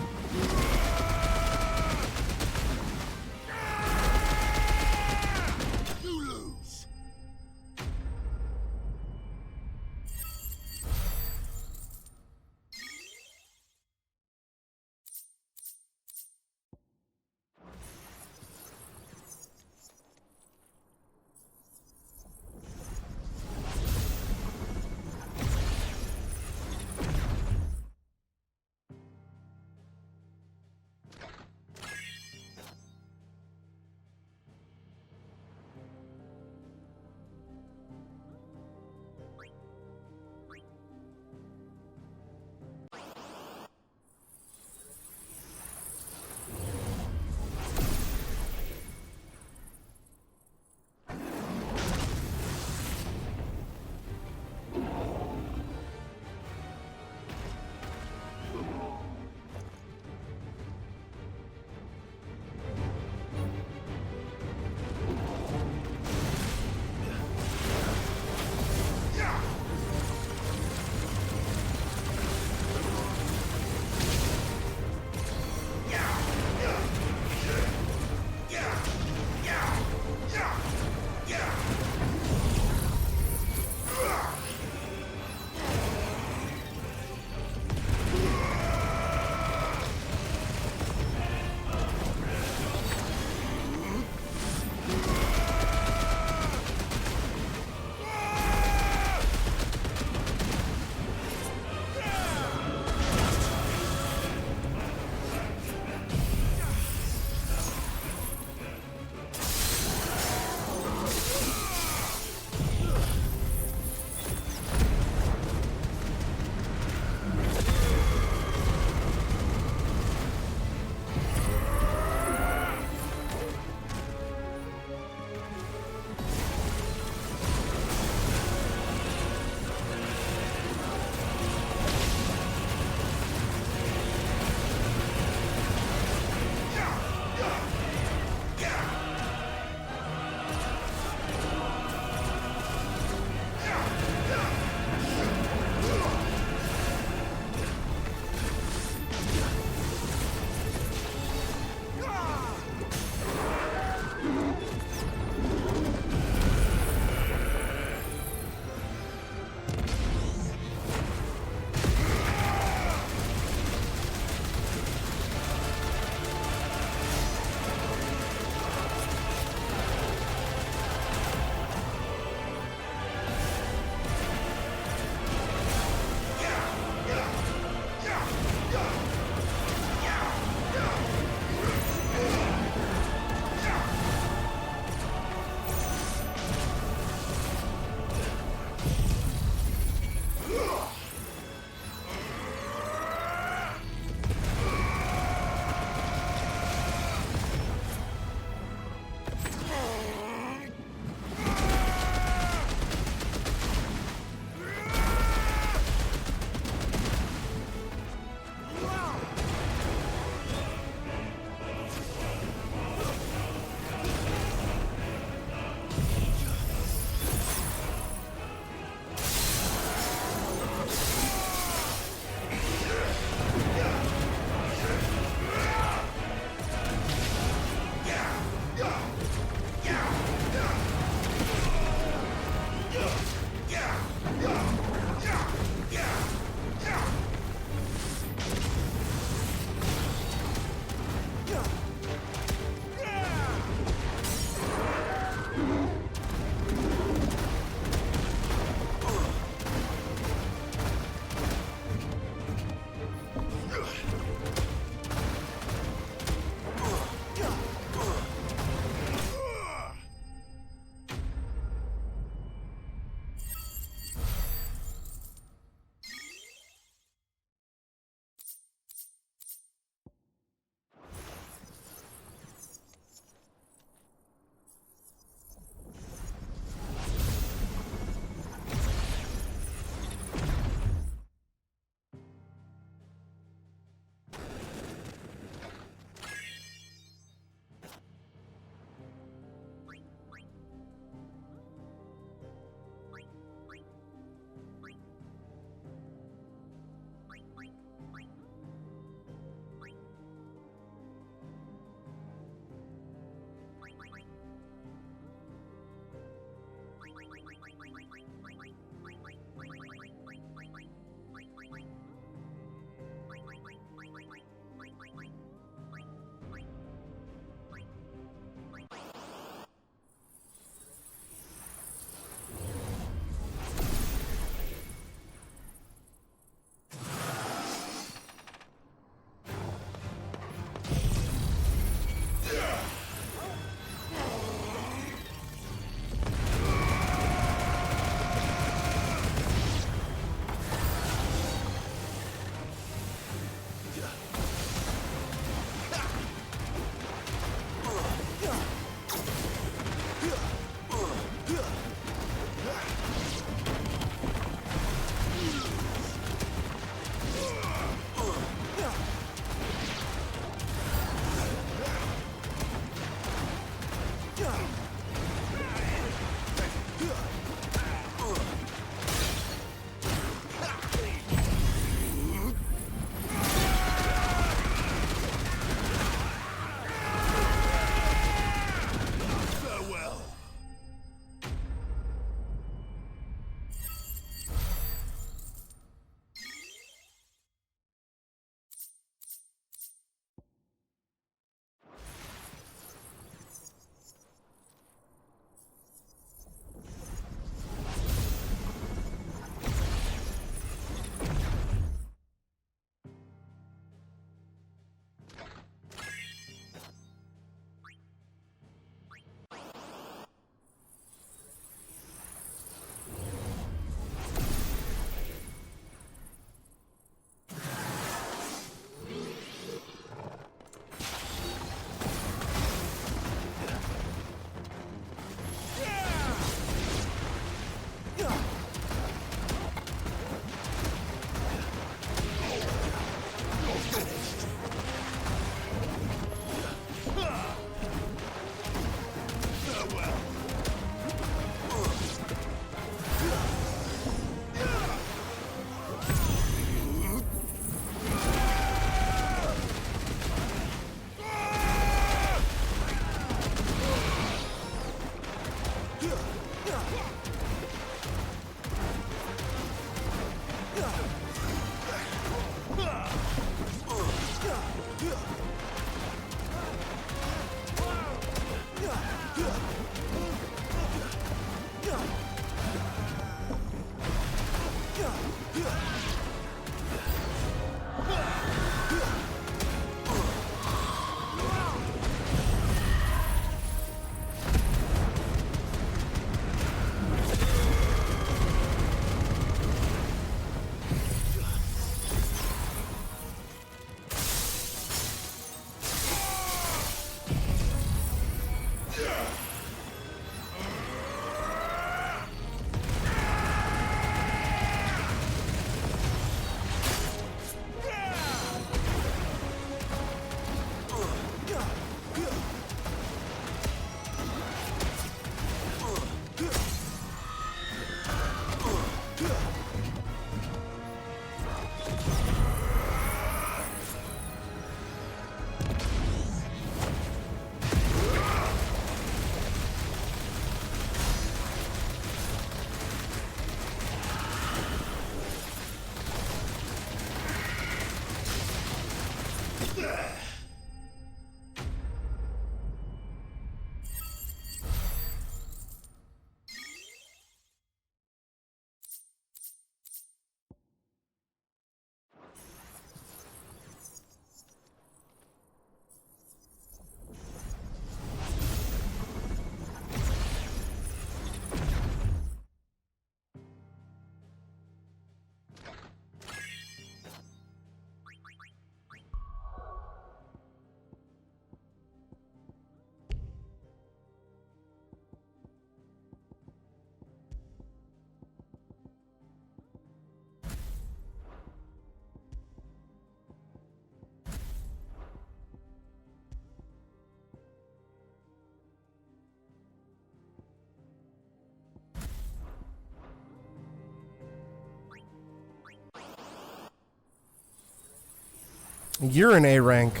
You're an A rank.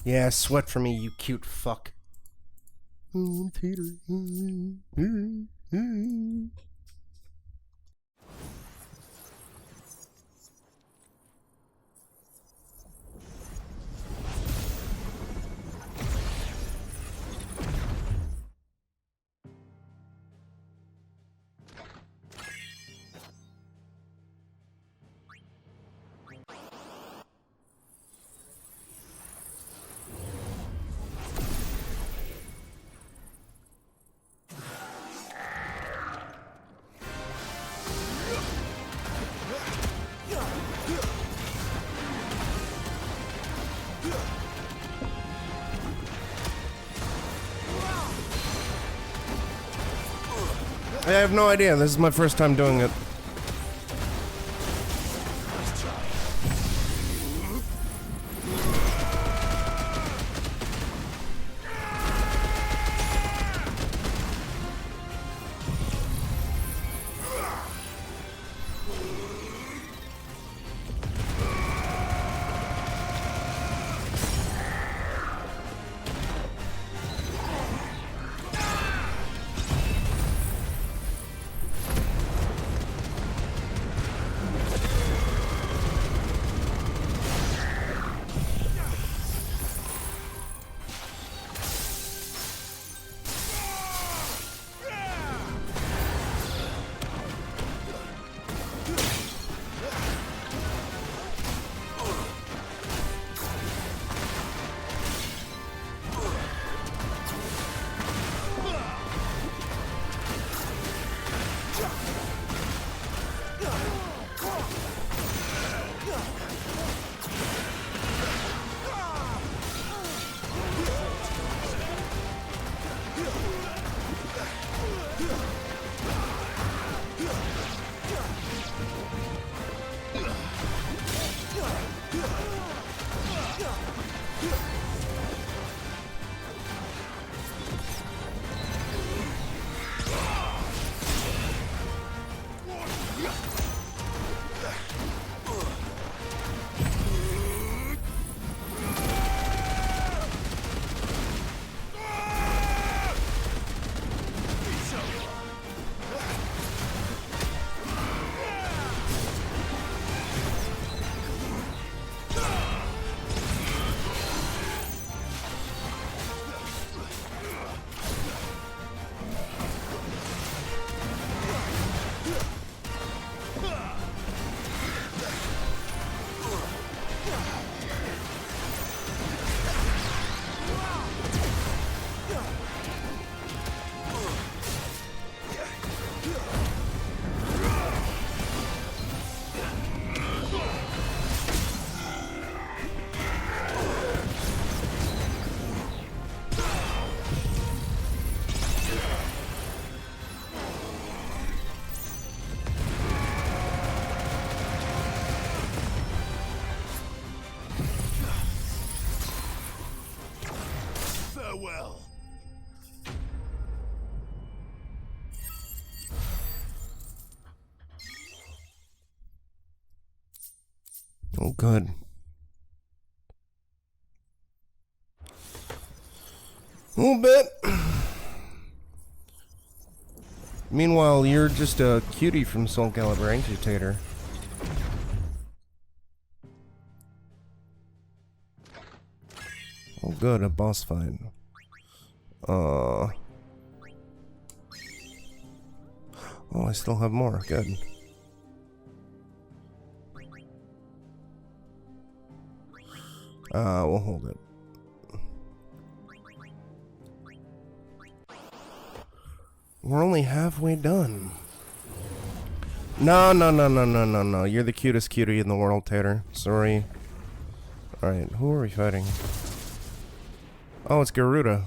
Yeah, sweat for me, you cute fuck. I have no idea. This is my first time doing it. Oh, good. A little bit. Meanwhile, you're just a cutie from Soul Calibur, ain't you, Tater? Oh, good, a boss fight. Oh, I still have more. Good. We'll hold it. We're only halfway done. No. You're the cutest cutie in the world, Tater. Sorry. Alright, who are we fighting? Oh, it's Garuda.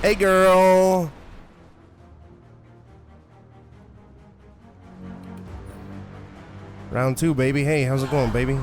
Hey, girl! Round 2, baby. Hey, how's it going, baby?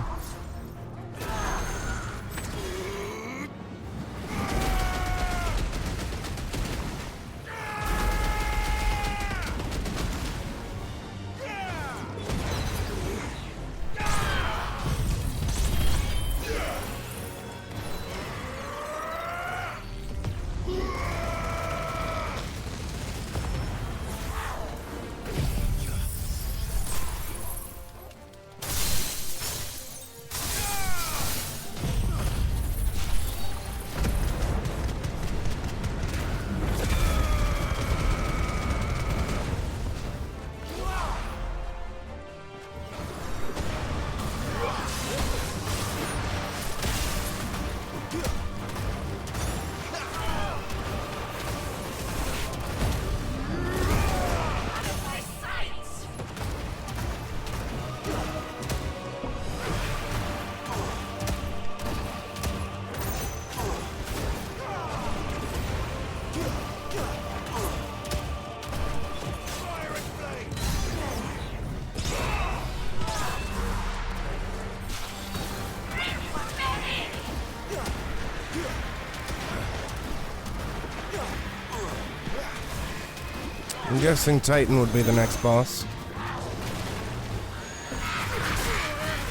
I'm guessing Titan would be the next boss.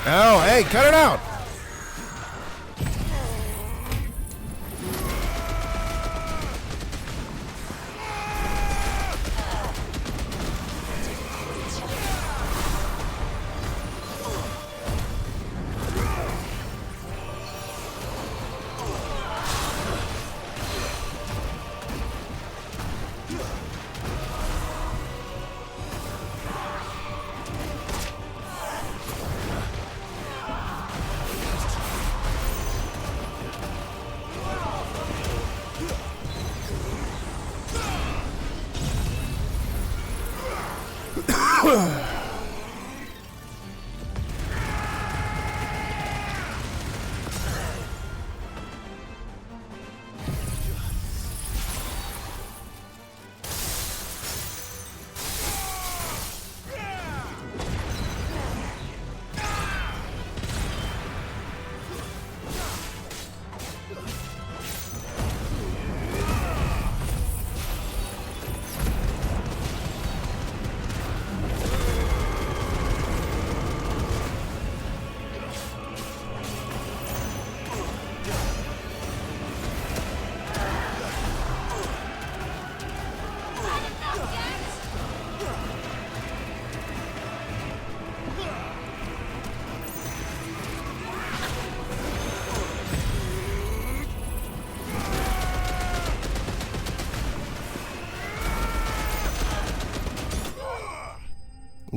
Oh, hey, cut it out!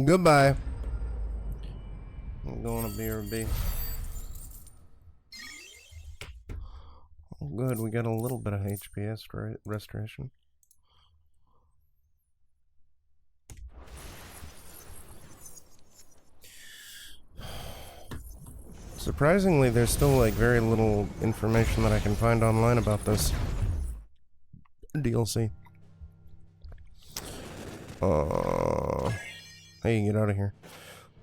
Goodbye. I'm going to BRB. Oh, good, we got a little bit of HPS restoration. Surprisingly, there's still like very little information that I can find online about this DLC. Hey, get out of here.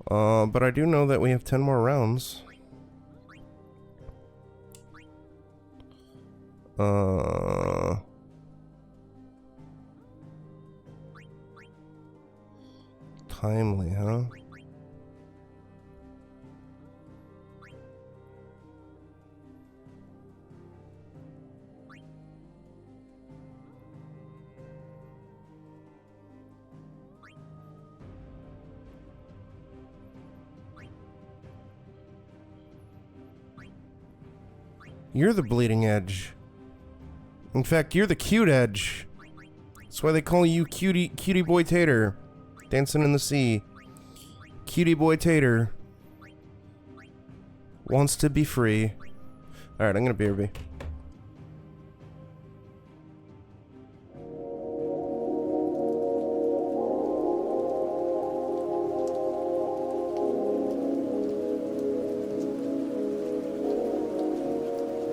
But I do know that we have 10 more rounds. Timely, huh? You're the bleeding edge. In fact, you're the cute edge. That's why they call you cutie boy Tater. Dancing in the sea. Cutie boy Tater wants to be free. Alright, I'm gonna BRB.